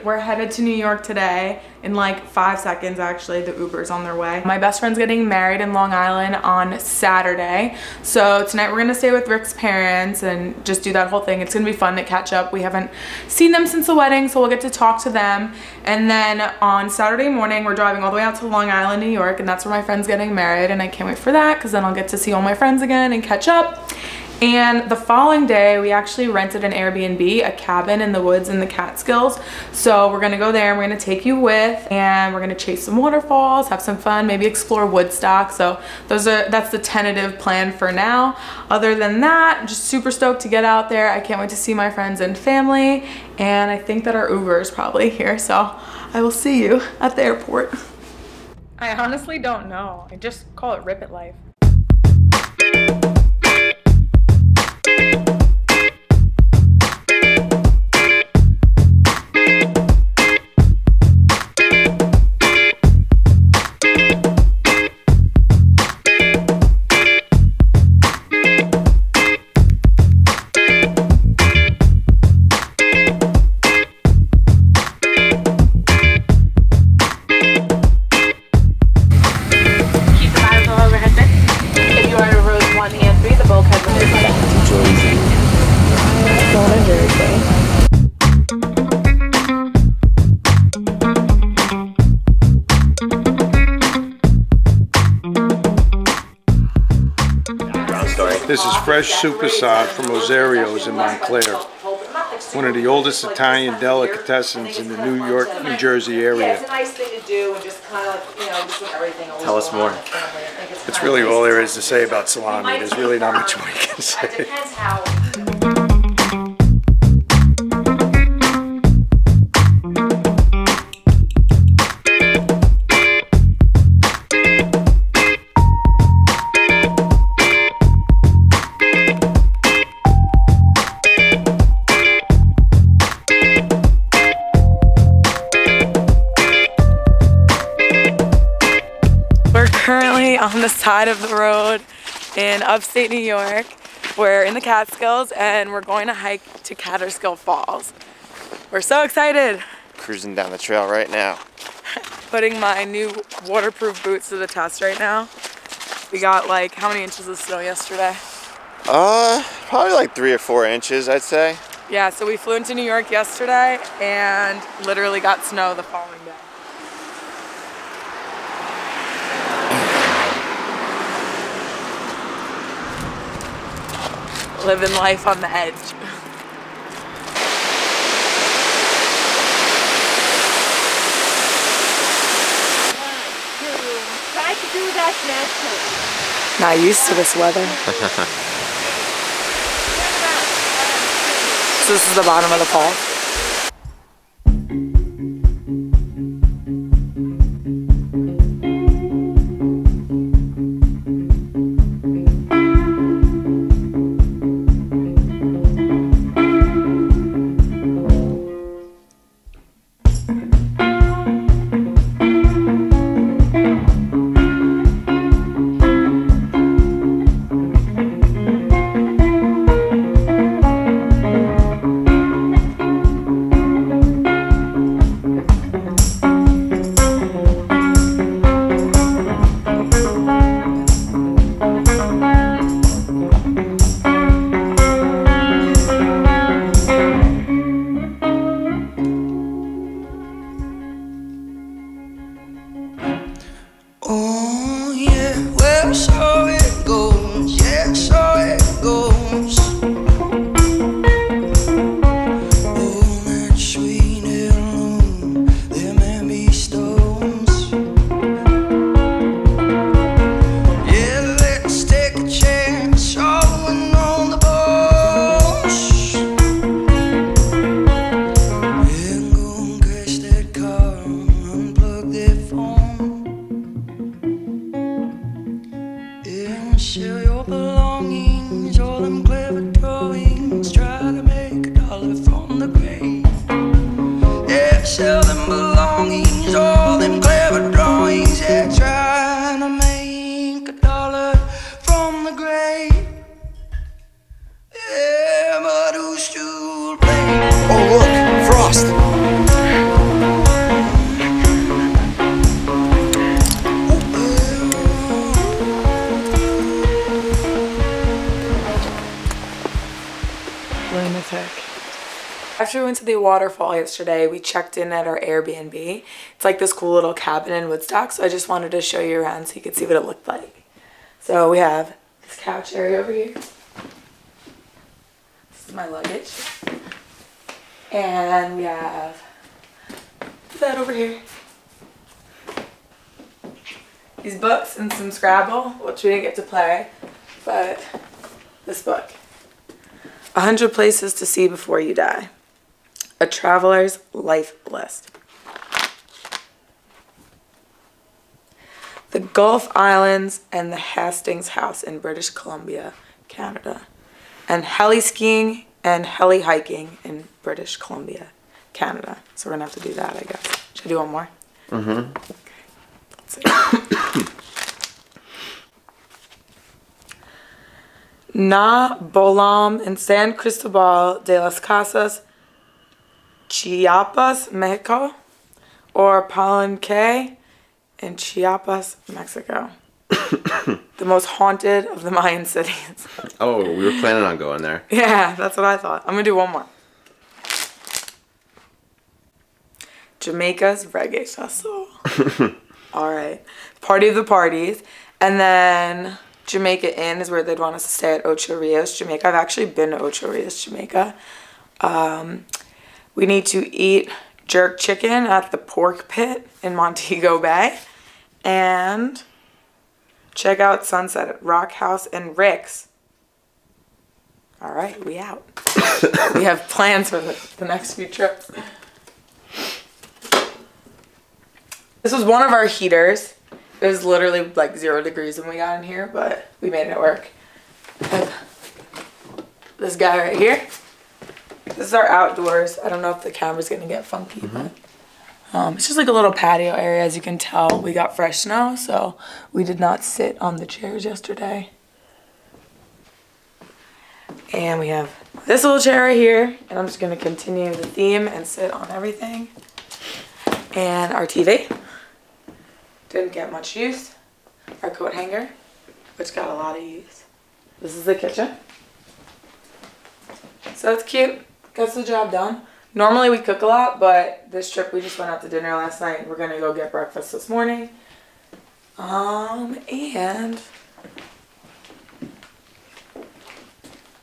we're headed to New York today in like 5 seconds. Actually, the Uber's on their way. My best friend's getting married in Long Island on Saturday, so tonight we're gonna stay with Rick's parents and just do that whole thing. It's gonna be fun to catch up. We haven't seen them since the wedding, so we'll get to talk to them. And then on Saturday morning we're driving all the way out to Long Island, New York, and that's where my friend's getting married, and I can't wait for that because then I'll get to see all my friends again and catch up. And the following day, we actually rented an Airbnb, a cabin in the woods in the Catskills. So we're gonna go there and we're gonna take you with, and we're gonna chase some waterfalls, have some fun, maybe explore Woodstock. So that's the tentative plan for now. Other than that, I'm just super stoked to get out there. I can't wait to see my friends and family. And I think that our Uber is probably here. So I will see you at the airport. I honestly don't know. I just call it Rip It Life. This is fresh supersod from Rosario's in Montclair, one of the oldest Italian delicatessens in the New York, New Jersey area. Yeah, it's a nice thing to do and just kind of, you know, just with everything. Tell us more. That's really all there is to say about salami. There's really not much more you can say. It depends how. Currently on the side of the road in upstate New York. We're in the Catskills and we're going to hike to Catskill Falls. We're so excited. Cruising down the trail right now. Putting my new waterproof boots to the test right now. We got like, how many inches of snow yesterday? Probably like 3 or 4 inches, I'd say. Yeah, so we flew into New York yesterday and literally got snow the following day. Living life on the edge. Try to do that naturally. Not used to this weather. So this is the bottom of the fall. Share your belongings, all them clever drawings. Try to make $1 from the grave. Yeah, sell them belongings, all them clever drawings. Yeah, trying to make $1 from the grave. Yeah, but who's to blame? Oh look, frost. after we went to the waterfall yesterday, we checked in at our Airbnb. It's like this cool little cabin in Woodstock, so I just wanted to show you around so you could see what it looked like. So we have this couch area over here. This is my luggage. And we have that over here. These books and some Scrabble, which we didn't get to play, but this book. 100 Places to See Before You Die. A Traveler's Life List. The Gulf Islands and the Hastings House in British Columbia, Canada. And heli skiing and heli hiking in British Columbia, Canada. So we're gonna have to do that, I guess. Should I do one more? Mm-hmm. Okay. Let's see. Na Bolam in San Cristobal de las Casas, Chiapas, Mexico, or Palenque in Chiapas, Mexico. The most haunted of the Mayan cities. Oh, we were planning on going there. Yeah, that's what I thought. I'm gonna do one more. Jamaica's Reggae Festival. All right. Party of the Parties. And then Jamaica Inn is where they'd want us to stay at Ocho Rios, Jamaica. I've actually been to Ocho Rios, Jamaica. We need to eat jerk chicken at the Pork Pit in Montego Bay. And check out sunset at Rock House and Rick's. All right, we out. We have plans for the next few trips. This was one of our heaters. It was literally like 0 degrees when we got in here, but we made it work. This guy right here. This is our outdoors. I don't know if the camera's gonna get funky, but it's just like a little patio area. As you can tell, we got fresh snow, so we did not sit on the chairs yesterday. And we have this little chair right here, and I'm just gonna continue the theme and sit on everything. And our TV. Didn't get much use. Our coat hanger, which got a lot of use. This is the kitchen. So it's cute. Gets the job done. Normally we cook a lot, but this trip we just went out to dinner last night. We're gonna go get breakfast this morning. And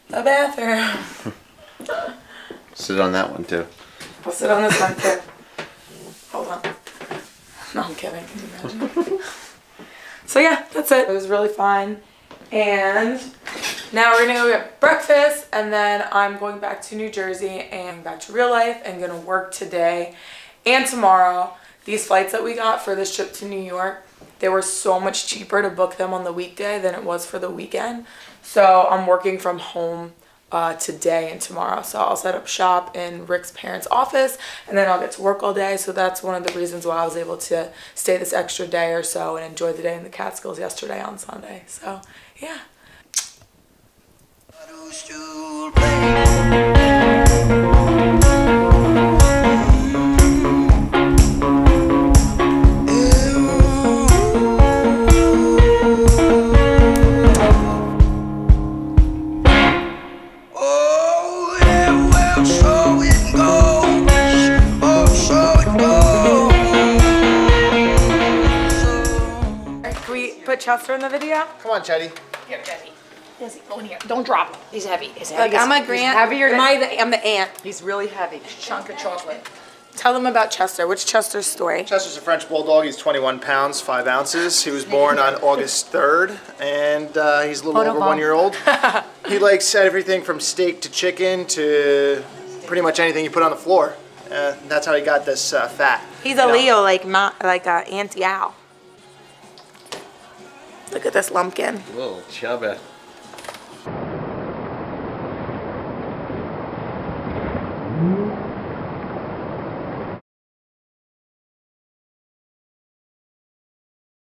the bathroom. Sit on that one too. I'll sit on this one too. Hold on. No, I'm kidding. Can you imagine? So yeah, that's it. It was really fun. And now we're gonna go get breakfast, and then I'm going back to New Jersey and back to real life and gonna work today and tomorrow. These flights that we got for this trip to New York, they were so much cheaper to book them on the weekday than it was for the weekend. So I'm working from home today and tomorrow. So I'll set up shop in Rick's parents' office, and then I'll get to work all day. So that's one of the reasons why I was able to stay this extra day or so and enjoy the day in the Catskills yesterday on Sunday. So yeah. Put Chester in the video? Come on, Chetty. Here, Jesse. Jesse, go in here. Don't drop him. He's heavy. He's heavy. Like, I'm a Grant. heavier than- I'm the aunt. He's really heavy. Chunk of chocolate. Tell them about Chester. What's Chester's story? Chester's a French Bulldog. He's 21 pounds, 5 ounces. He was born on August 3rd, and he's a little over 1 year old. He likes everything from steak to chicken to pretty much anything you put on the floor. That's how he got this fat. He's a Leo, like Auntie Al. Look at this lumpkin. Little chubba.